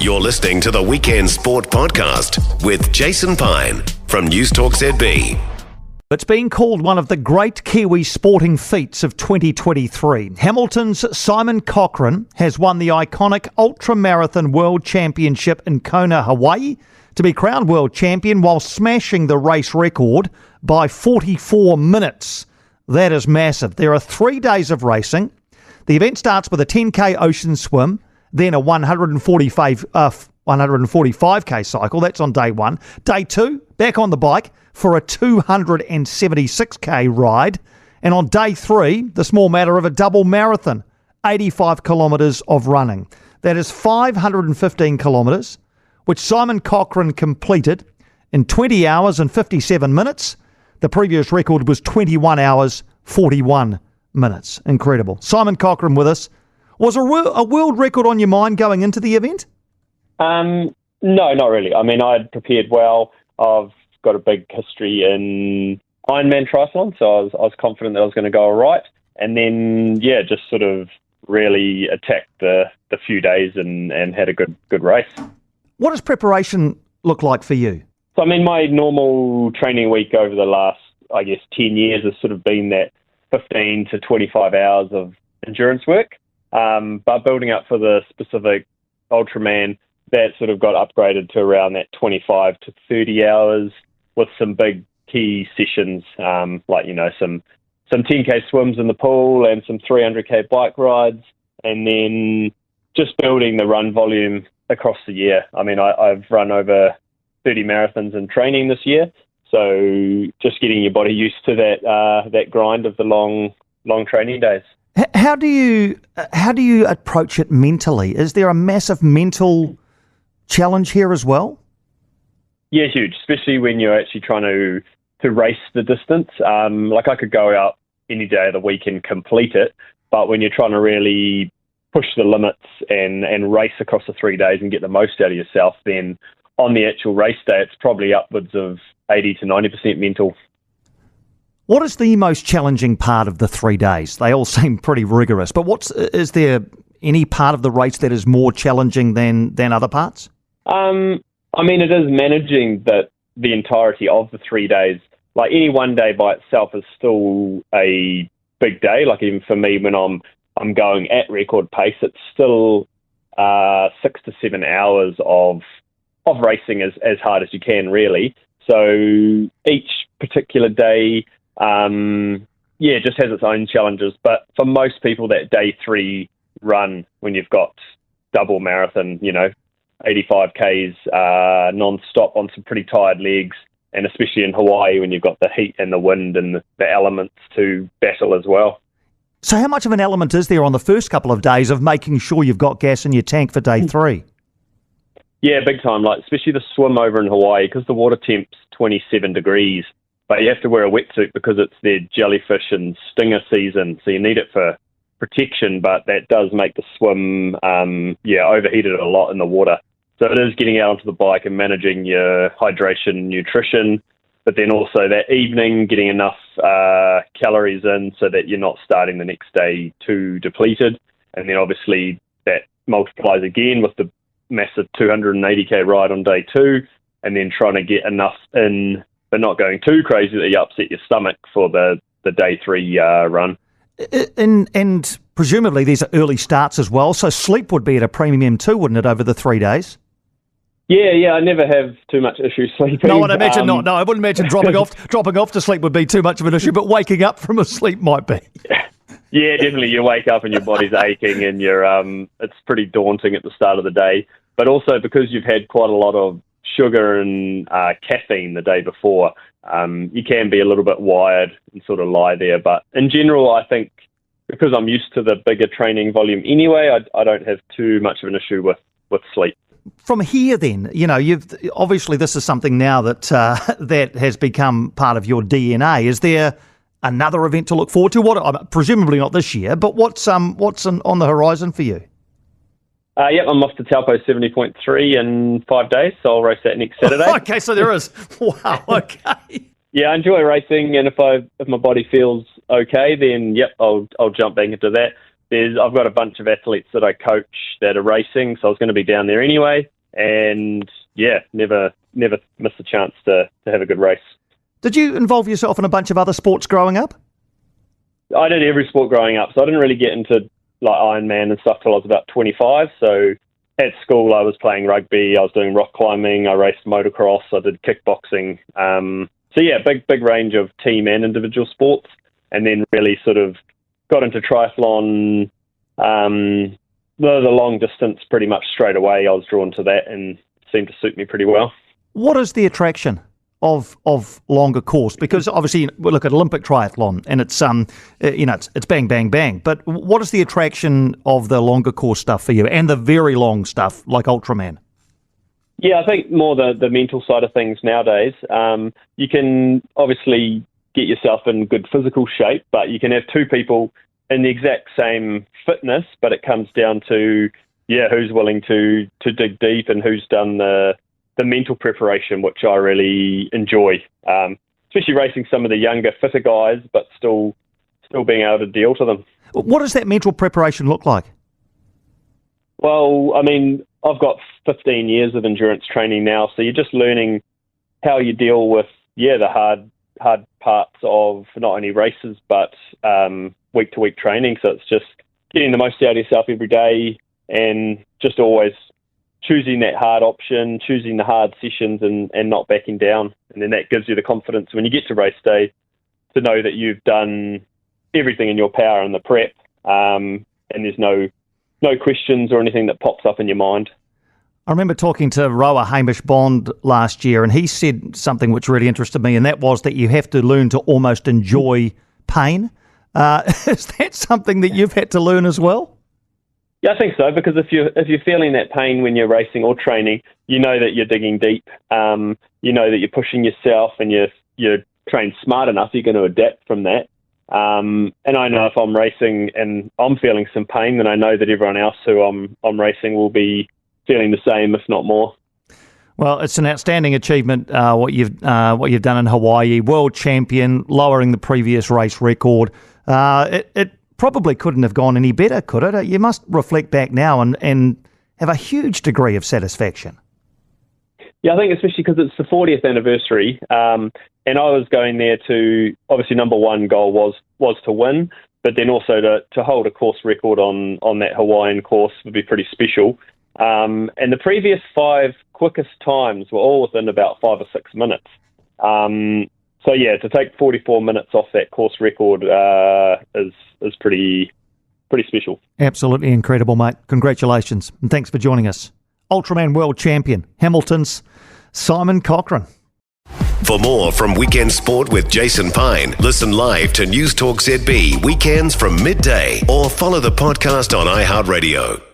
You're listening to the Weekend Sport Podcast with Jason Pine from News Talk ZB. It's been called one of the great Kiwi sporting feats of 2023. Hamilton's Simon Cochrane has won the iconic Ultraman World Championship in Kona, Hawaii, to be crowned world champion while smashing the race record by 44 minutes. That is massive. There are 3 days of racing. The event starts with a 10k ocean swim, then a 145k cycle. That's on day 1. Day 2, back on the bike for a 276k ride. And on day 3, the small matter of a double marathon, 85 kilometres of running. That is 515 kilometres, which Simon Cochrane completed in 20 hours and 57 minutes. The previous record was 21 hours, 41 minutes. Incredible. Simon Cochrane with us. Was a world record on your mind going into the event? No, not really. I mean, I'd prepared well. I've got a big history in Ironman triathlon, so I was confident that I was going to go all right. And then, just sort of really attacked the few days and had a good race. What does preparation look like for you? So, I mean, my normal training week over the last, 10 years has sort of been that 15 to 25 hours of endurance work. But building up for the specific Ultraman, that sort of got upgraded to around that 25 to 30 hours with some big key sessions, some 10k swims in the pool and some 300k bike rides, and then just building the run volume across the year. I mean, I've run over 30 marathons in training this year, so just getting your body used to that grind of the long training days. How do you approach it mentally? Is there a massive mental challenge here as well? Yeah, huge, especially when you're actually trying to race the distance. I could go out any day of the week and complete it, but when you're trying to really push the limits and race across the 3 days and get the most out of yourself, then on the actual race day, it's probably upwards of 80 to 90% mental. What is the most challenging part of the 3 days? They all seem pretty rigorous, but is there any part of the race that is more challenging than other parts? It is managing the entirety of the 3 days. Like, any one day by itself is still a big day. Like, even for me, when I'm going at record pace, it's still 6 to 7 hours of racing as hard as you can, really. So each particular day, just has its own challenges. But for most people, that day 3 run, when you've got double marathon, 85 Ks non-stop on some pretty tired legs, and especially in Hawaii when you've got the heat and the wind and the elements to battle as well. So how much of an element is there on the first couple of days of making sure you've got gas in your tank for day 3? Yeah, big time. Like, especially the swim over in Hawaii, because the water temp's 27 degrees, but you have to wear a wetsuit because it's their jellyfish and stinger season, so you need it for protection, but that does make the swim overheated a lot in the water. So it is getting out onto the bike and managing your hydration, nutrition, but then also that evening getting enough calories in so that you're not starting the next day too depleted. And then obviously that multiplies again with the massive 280k ride on day 2, and then trying to get enough in but not going too crazy that you upset your stomach for the day 3 run. And presumably these are early starts as well, so sleep would be at a premium too, wouldn't it, over the 3 days? Yeah, I never have too much issue sleeping. No, I'd imagine not. No, I wouldn't imagine dropping off to sleep would be too much of an issue, but waking up from a sleep might be. Yeah, definitely. You wake up and your body's aching, and it's pretty daunting at the start of the day. But also because you've had quite a lot of sugar and caffeine the day before, you can be a little bit wired and sort of lie there. But in general, I think because I'm used to the bigger training volume anyway, I don't have too much of an issue with sleep. From here then, you've obviously this is something now that that has become part of your DNA. Is there another event to look forward to? Presumably not this year, but what's on the horizon for you? I'm off to Taupo 70.3 in 5 days, so I'll race that next Saturday. Okay, so there is. Wow, okay. Yeah, I enjoy racing, and if my body feels okay, then I'll jump back into that. I've got a bunch of athletes that I coach that are racing, so I was going to be down there anyway. and never missed a chance to have a good race. Did you involve yourself in a bunch of other sports growing up? I did every sport growing up, so I didn't really get into like Ironman and stuff till I was about 25. So at school I was playing rugby, I was doing rock climbing, I raced motocross, I did kickboxing. Big range of team and individual sports, and then really sort of got into triathlon, the long distance pretty much straight away. I was drawn to that and it seemed to suit me pretty well. What is the attraction of longer course? Because obviously we look at Olympic triathlon and it's it's bang bang bang, but what is the attraction of the longer course stuff for you and the very long stuff like Ultraman? Yeah, I think more the mental side of things nowadays. You can obviously get yourself in good physical shape, but you can have two people in the exact same fitness, but it comes down to who's willing to dig deep and who's done the mental preparation, which I really enjoy, especially racing some of the younger, fitter guys, but still being able to deal to them. What does that mental preparation look like? Well, I mean, I've got 15 years of endurance training now, so you're just learning how you deal with, the hard parts of not only races, but week-to-week training. So it's just getting the most out of yourself every day and just always choosing that hard option, choosing the hard sessions and not backing down. And then that gives you the confidence when you get to race day to know that you've done everything in your power in the prep, and there's no questions or anything that pops up in your mind. I remember talking to rower Hamish Bond last year, and he said something which really interested me, and that was that you have to learn to almost enjoy pain. Is that something that you've had to learn as well? Yeah, I think so, because if you're feeling that pain when you're racing or training, you know that you're digging deep. You know that you're pushing yourself, and you're trained smart enough, you're going to adapt from that. And I know if I'm racing and I'm feeling some pain, then I know that everyone else who I'm racing will be feeling the same, if not more. Well, it's an outstanding achievement, what you've done in Hawaii, world champion, lowering the previous race record. It probably couldn't have gone any better, could it? You must reflect back now and have a huge degree of satisfaction. Yeah, I think especially because it's the 40th anniversary, and I was going there to, obviously number one goal was to win, but then also to hold a course record on that Hawaiian course would be pretty special. And the previous 5 quickest times were all within about 5 or 6 minutes. So yeah, to take 44 minutes off that course record is pretty special. Absolutely incredible, mate. Congratulations, and thanks for joining us. Ultraman World Champion, Hamilton's Simon Cochrane. For more from Weekend Sport with Jason Pine, listen live to News Talk ZB weekends from midday or follow the podcast on iHeartRadio.